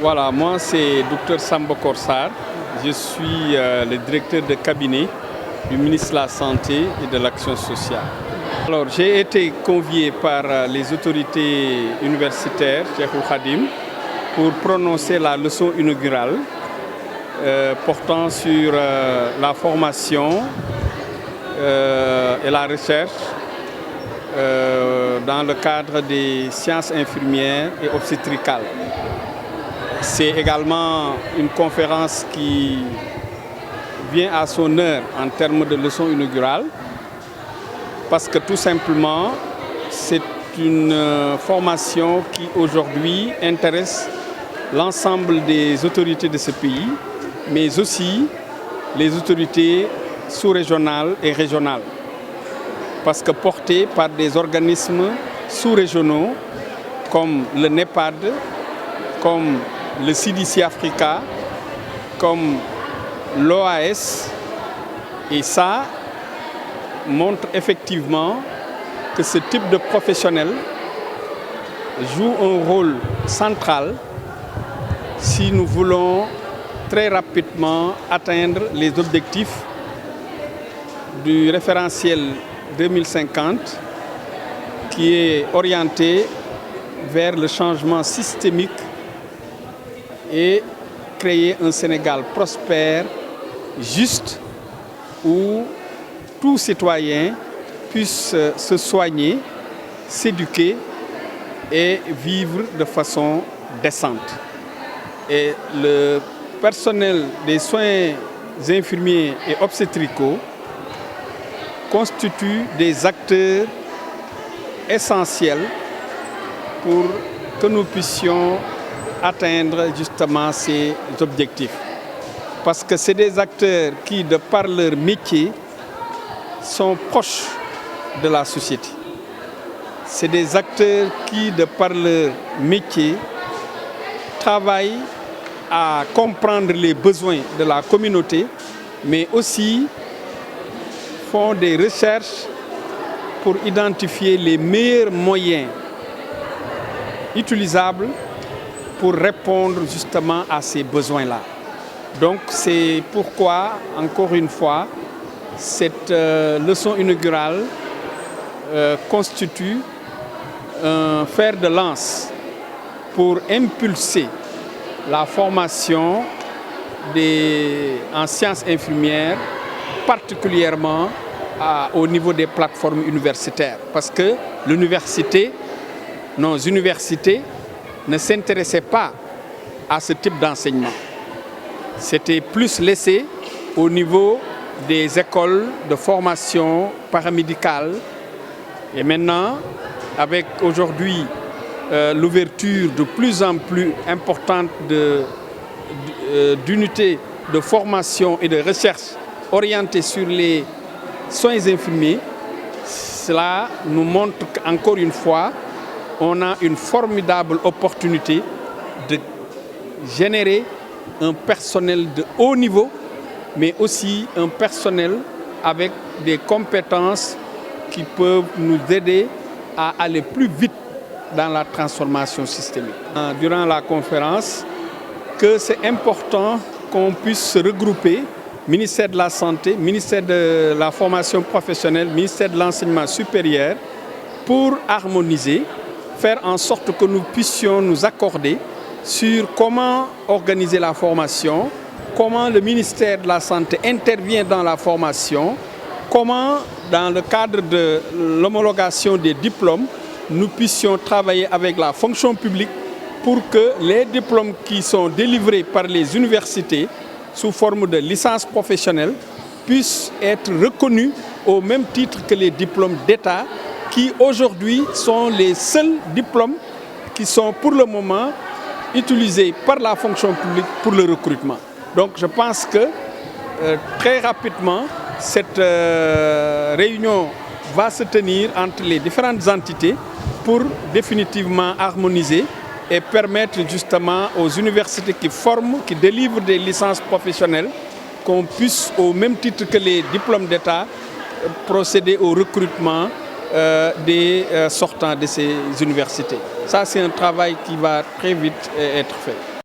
Voilà, moi c'est Dr Samba Korsar. Je suis le directeur de cabinet du ministre de la Santé et de l'Action sociale. Alors, j'ai été convié par les autorités universitaires, Cheikhoul Khadim, pour prononcer la leçon inaugurale portant sur la formation et la recherche dans le cadre des sciences infirmières et obstétricales. C'est également une conférence qui vient à son heure en termes de leçon inaugurale parce que tout simplement c'est une formation qui aujourd'hui intéresse l'ensemble des autorités de ce pays, mais aussi les autorités sous-régionales et régionales, parce que portées par des organismes sous-régionaux comme le NEPAD, comme le CDC Africa, comme l'OAS, et ça montre effectivement que ce type de professionnel joue un rôle central si nous voulons très rapidement atteindre les objectifs du référentiel 2050 qui est orienté vers le changement systémique et créer un Sénégal prospère, juste, où tout citoyen puisse se soigner, s'éduquer et vivre de façon décente. Et le personnel des soins infirmiers et obstétricaux constitue des acteurs essentiels pour que nous puissions atteindre justement ces objectifs. Parce que c'est des acteurs qui, de par leur métier, sont proches de la société. C'est des acteurs qui, de par leur métier, travaillent à comprendre les besoins de la communauté, mais aussi font des recherches pour identifier les meilleurs moyens utilisables pour répondre justement à ces besoins-là. Donc c'est pourquoi, encore une fois, cette leçon inaugurale constitue un fer de lance pour impulser la formation en sciences infirmières, particulièrement au niveau des plateformes universitaires. Parce que nos universités ne s'intéressaient pas à ce type d'enseignement. C'était plus laissé au niveau des écoles de formation paramédicale. Et maintenant, avec aujourd'hui l'ouverture de plus en plus importante d'unités de formation et de recherche orientées sur les soins infirmiers, cela nous montre qu'encore une fois, on a une formidable opportunité de générer un personnel de haut niveau, mais aussi un personnel avec des compétences qui peuvent nous aider à aller plus vite dans la transformation systémique. Durant la conférence, que c'est important qu'on puisse se regrouper, ministère de la Santé, ministère de la Formation professionnelle, ministère de l'Enseignement supérieur, pour harmoniser, faire en sorte que nous puissions nous accorder sur comment organiser la formation, comment le ministère de la Santé intervient dans la formation, comment, dans le cadre de l'homologation des diplômes, nous puissions travailler avec la fonction publique pour que les diplômes qui sont délivrés par les universités sous forme de licence professionnelle puissent être reconnus au même titre que les diplômes d'État qui aujourd'hui sont les seuls diplômes qui sont pour le moment utilisés par la fonction publique pour le recrutement. Donc je pense que très rapidement, cette réunion va se tenir entre les différentes entités pour définitivement harmoniser et permettre justement aux universités qui forment, qui délivrent des licences professionnelles, qu'on puisse, au même titre que les diplômes d'État, procéder au recrutement des sortants de ces universités. Ça, c'est un travail qui va très vite être fait.